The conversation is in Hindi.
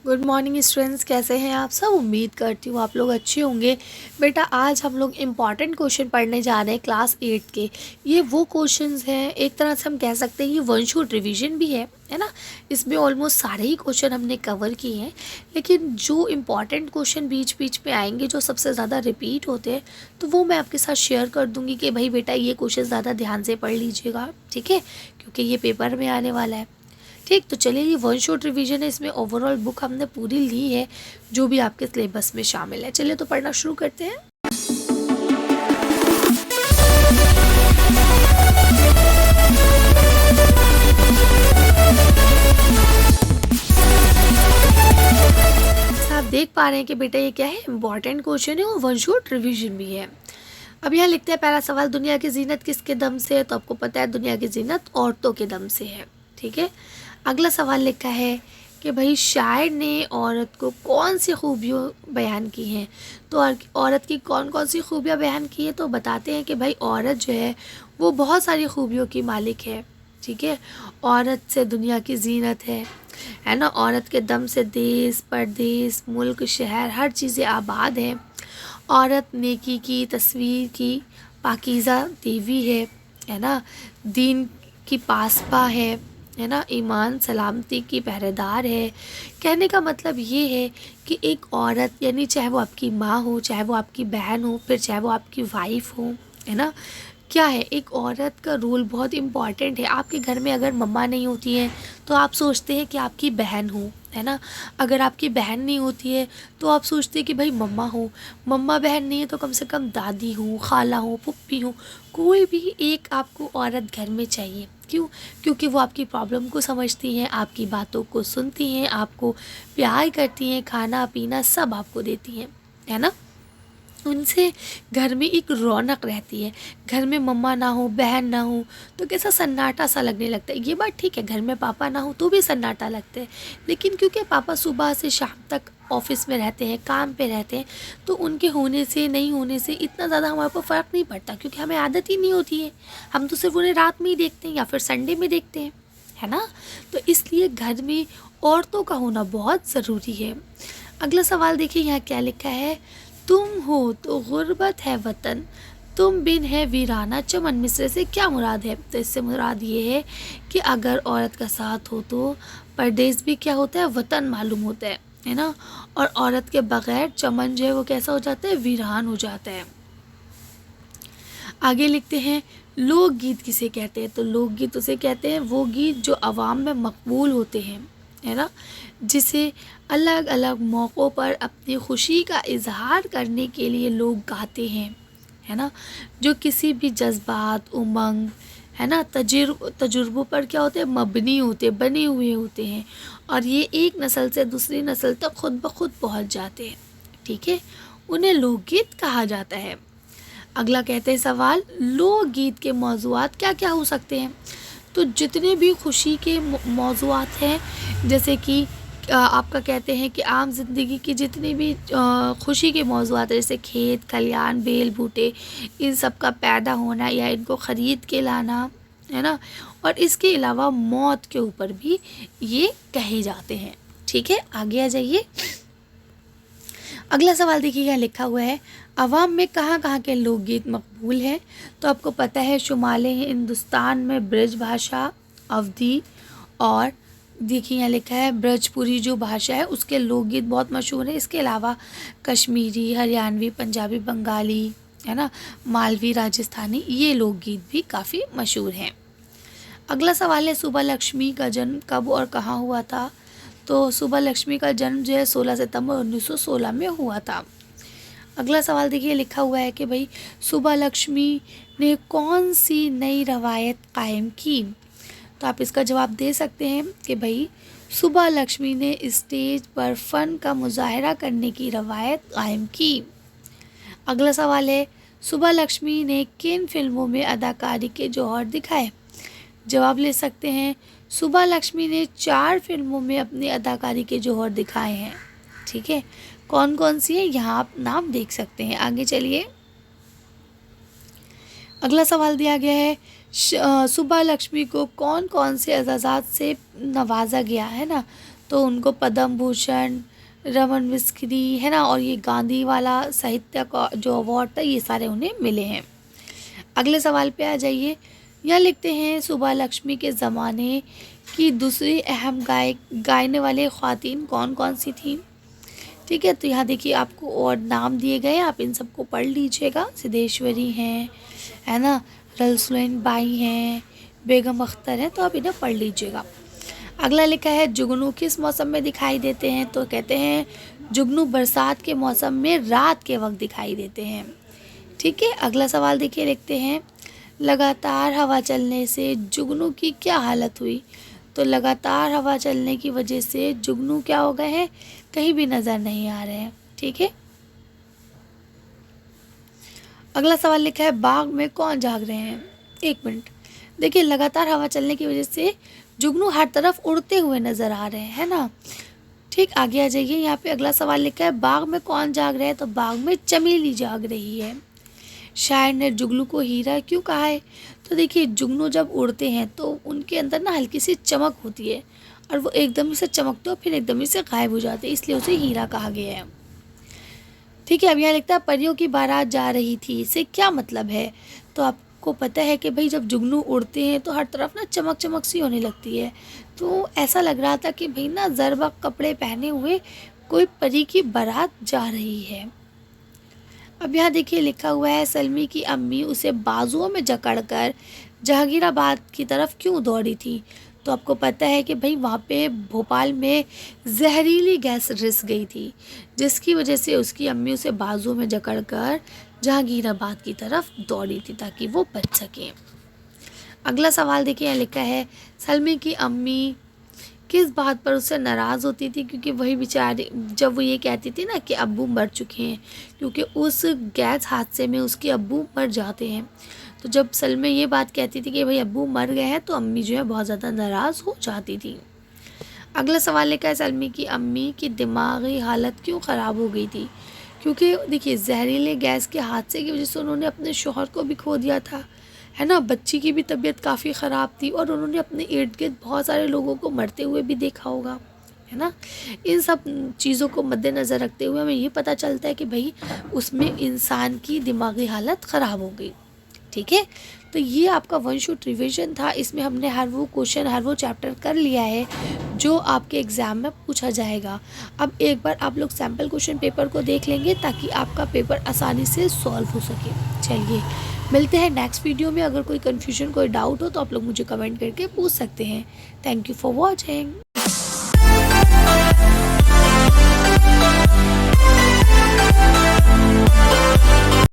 गुड मॉर्निंग स्टूडेंट्स, कैसे हैं आप सब। उम्मीद करती हूँ आप लोग अच्छे होंगे। बेटा आज हम लोग इम्पॉर्टेंट क्वेश्चन पढ़ने जा रहे हैं क्लास 8 के। ये वो क्वेश्चंस हैं, एक तरह से हम कह सकते हैं ये वन शॉट रिवीजन भी है ना। इसमें ऑलमोस्ट सारे ही क्वेश्चन हमने कवर किए हैं, लेकिन जो इम्पॉर्टेंट क्वेश्चन बीच बीच में आएंगे जो सबसे ज़्यादा रिपीट होते हैं तो वो मैं आपके साथ शेयर कर दूँगी कि भाई बेटा ये क्वेश्चन ज़्यादा ध्यान से पढ़ लीजिएगा, ठीक है, क्योंकि ये पेपर में आने वाला है। ठीक, तो चलिए ये वन शॉट रिवीजन है, इसमें ओवरऑल बुक हमने पूरी ली है जो भी आपके सिलेबस में शामिल है। चलिए तो पढ़ना शुरू करते हैं। आप देख पा रहे हैं कि बेटा ये क्या है, इंपॉर्टेंट क्वेश्चन है और वन शॉट रिवीजन भी है। अब यहाँ लिखते हैं पहला सवाल, दुनिया की जीनत किसके दम से है। तो आपको पता है दुनिया की जीनत औरतों के दम से है, ठीक है। अगला सवाल लिखा है कि भाई शायर ने औरत को कौन सी खूबियाँ बयान की हैं। तो औरत की कौन कौन सी खूबियाँ बयान की है, तो बताते हैं कि भाई औरत जो है वो बहुत सारी खूबियों की मालिक है, ठीक है। औरत से दुनिया की जीनत है ना। औरत के दम से देश परदेश मुल्क शहर हर चीज़ें आबाद हैं। औरत नेकी की तस्वीर की पाकीज़ा देवी है ना। दीन की पासपा है ना। ईमान सलामती की पहरेदार है। कहने का मतलब ये है कि एक औरत यानी चाहे वो आपकी माँ हो, चाहे वो आपकी बहन हो, फिर चाहे वो आपकी वाइफ हो, है ना। क्या है, एक औरत का रोल बहुत इम्पॉर्टेंट है। आपके घर में अगर मम्मा नहीं होती है तो आप सोचते हैं कि आपकी बहन हो, है ना। अगर आपकी बहन नहीं होती है तो आप सोचते हैं कि भाई मम्मा हो। मम्मा बहन नहीं है तो कम से कम दादी हो, खाला हो, पुप्पी हो, कोई भी एक आपको औरत घर में चाहिए। क्यों? क्योंकि वो आपकी प्रॉब्लम को समझती हैं, आपकी बातों को सुनती हैं, आपको प्यार करती हैं, खाना पीना सब आपको देती हैं, है ना। उनसे घर में एक रौनक रहती है। घर में मम्मा ना हो, बहन ना हो तो कैसा सन्नाटा सा लगने लगता है। ये बात ठीक है, घर में पापा ना हो तो भी सन्नाटा लगता है, लेकिन क्योंकि पापा सुबह से शाम तक ऑफिस में रहते हैं, काम पे रहते हैं, तो उनके होने से नहीं होने से इतना ज़्यादा हमारे को फ़र्क नहीं पड़ता, क्योंकि हमें आदत ही नहीं होती है। हम तो सिर्फ उन्हें रात में ही देखते हैं या फिर संडे में देखते हैं, है ना। तो इसलिए घर में औरतों का होना बहुत ज़रूरी है। अगला सवाल देखिए यहाँ क्या लिखा है, तुम हो तो गुर्बत है वतन, तुम बिन है वीराना चमन। मिसरे से क्या मुराद है। तो इससे मुराद ये है कि अगर औरत का साथ हो तो परदेश भी क्या होता है, वतन मालूम होता है ना। और औरत के बगैर चमन जो है वो कैसा हो जाता है, वीरान हो जाता है। आगे लिखते हैं, लोकगीत किसे कहते हैं। तो लोकगीत उसे कहते हैं वो गीत जो आवाम में मकबूल होते हैं, है ना, जिसे अलग अलग मौक़ों पर अपनी खुशी का इजहार करने के लिए लोग गाते हैं, है ना। जो किसी भी जज्बात, उमंग, है ना, तजुर्बों पर क्या होते हैं, मबनी होते, बने हुए होते हैं, और ये एक नस्ल से दूसरी नस्ल तक खुद ब खुद पहुँच जाते हैं, ठीक है। उन्हें लोकगीत कहा जाता है। अगला कहते हैं सवाल, लोकगीत के मौज़ूआत क्या क्या हो सकते हैं। तो जितने भी खुशी के मौज़ूआत हैं, जैसे कि आपका कहते हैं कि आम ज़िंदगी की जितनी भी खुशी के मौज़ूआत हैं, जैसे खेत खलियान बेल बूटे, इन सब का पैदा होना या इनको ख़रीद के लाना, है ना। और इसके अलावा मौत के ऊपर भी ये कहे जाते हैं, ठीक है। आगे आ जाइए। अगला सवाल देखिए क्या लिखा हुआ है, अवाम में कहाँ कहाँ के लोकगीत मकबूल हैं। तो आपको पता है शुमाली हिंदुस्तान में ब्रज भाषा, अवधी, और देखिए यहाँ लिखा है ब्रजपुरी जो भाषा है उसके लोकगीत बहुत मशहूर हैं। इसके अलावा कश्मीरी, हरियाणवी, पंजाबी, बंगाली, है ना, मालवी, राजस्थानी, ये लोकगीत भी काफ़ी मशहूर हैं। अगला सवाल है, सुबह लक्ष्मी का जन्म कब और कहाँ हुआ था। तो सुबह लक्ष्मी का जन्म जो है 16 सितंबर 1916 में हुआ था। अगला सवाल देखिए लिखा हुआ है कि भाई सुबह लक्ष्मी ने कौन सी नई रवायत कायम की। तो आप इसका जवाब दे सकते हैं कि भाई सुबह लक्ष्मी ने स्टेज पर फ़न का मुजाहरा करने की रवायत कायम की। अगला सवाल है, सुबह लक्ष्मी ने किन फिल्मों में अदाकारी के जौहर दिखाए। जवाब ले सकते हैं, सुबह लक्ष्मी ने 4 फिल्मों में अपनी अदाकारी के जौहर दिखाए हैं, ठीक है। कौन कौन सी है यहाँ आप नाम देख सकते हैं। आगे चलिए। अगला सवाल दिया गया है, सुबह लक्ष्मी को कौन कौन से एजाज़ात से नवाजा गया, है ना। तो उनको पद्म भूषण, रमन मिस्री है ना, और ये गांधी वाला साहित्य का जो अवार्ड था ये सारे उन्हें मिले हैं। अगले सवाल पे आ जाइए। यहाँ लिखते हैं सुबह लक्ष्मी के ज़माने की दूसरी अहम गायने वाले ख़वातीन कौन कौन सी थी। ठीक है, तो यहाँ देखिए आपको और नाम दिए गए हैं, आप इन सबको पढ़ लीजिएगा। सिद्धेश्वरी हैं, है ना, रसलैन बाई हैं, बेगम अख्तर हैं, तो आप इन्हें पढ़ लीजिएगा। अगला लिखा है जुगनू किस मौसम में दिखाई देते हैं, तो कहते हैं जुगनू बरसात के मौसम में रात के वक्त दिखाई देते हैं। ठीक है, अगला सवाल देखिए, लिखते हैं लगातार हवा चलने से जुगनू की क्या हालत हुई। तो लगातार हवा चलने की वजह से जुगनू क्या हो गए हैं, कहीं भी नज़र नहीं आ रहे हैं। ठीक है, अगला सवाल लिखा है बाग में कौन जाग रहे हैं। एक मिनट, देखिए लगातार हवा चलने की वजह से जुगनू हर तरफ उड़ते हुए नज़र आ रहे हैं, है ना। ठीक, आगे आ जाइए। यहाँ पे अगला सवाल लिखा है बाग में कौन जाग रहा है, तो बाग में चमेली जाग रही है। शायर ने जुगनू को हीरा क्यों कहा है। तो देखिए जुगनू जब उड़ते हैं तो उनके अंदर ना हल्की सी चमक होती है, और वो एकदम से चमकते और फिर एकदम से गायब हो जाते हैं, इसलिए उसे हीरा कहा गया है। ठीक है, अब यहाँ लिखता है परियों की बारात जा रही थी, इससे क्या मतलब है। तो आपको पता है कि भाई जब जुगनू उड़ते हैं तो हर तरफ ना चमक चमक सी होने लगती है, तो ऐसा लग रहा था कि भाई ना ज़रबा कपड़े पहने हुए कोई परी की बारात जा रही है। अब यहाँ देखिए लिखा हुआ है सलमी की अम्मी उसे बाजुओं में जकड़कर जहांगीराबाद की तरफ क्यों दौड़ी थी। तो आपको पता है कि भाई वहाँ पे भोपाल में जहरीली गैस रिस गई थी, जिसकी वजह से उसकी अम्मी उसे बाजुओं में जकड़कर जहांगीराबाद की तरफ दौड़ी थी ताकि वो बच सके। अगला सवाल देखिए, यहाँ लिखा है सलमी की अम्मी किस बात पर उससे नाराज़ होती थी, क्योंकि वही बेचारी जब वो ये कहती थी ना कि अब्बू मर चुके हैं, क्योंकि उस गैस हादसे में उसके अब्बू मर जाते हैं। तो जब सलमा ये बात कहती थी कि भाई अब्बू मर गए हैं, तो अम्मी जो है बहुत ज़्यादा नाराज़ हो जाती थी। अगला सवाल लिखा है सलमी की अम्मी की दिमागी हालत क्यों ख़राब हो गई थी। क्योंकि देखिए जहरीले गैस के हादसे की वजह से उन्होंने अपने शौहर को भी खो दिया था, है ना, बच्ची की भी तबीयत काफ़ी ख़राब थी, और उन्होंने अपने इर्द गिर्द बहुत सारे लोगों को मरते हुए भी देखा होगा, है ना। इन सब चीज़ों को मद्देनज़र रखते हुए हमें ये पता चलता है कि भाई उसमें इंसान की दिमागी हालत ख़राब हो गई। ठीक है, तो ये आपका वन शॉट रिवीजन था। इसमें हमने हर वो क्वेश्चन, हर वो चैप्टर कर लिया है जो आपके एग्ज़ाम में पूछा जाएगा। अब एक बार आप लोग सैम्पल क्वेश्चन पेपर को देख लेंगे ताकि आपका पेपर आसानी से सॉल्व हो सके। चलिए मिलते हैं नेक्स्ट वीडियो में। अगर कोई कन्फ्यूजन, कोई डाउट हो तो आप लोग मुझे कमेंट करके पूछ सकते हैं। Thank you for watching.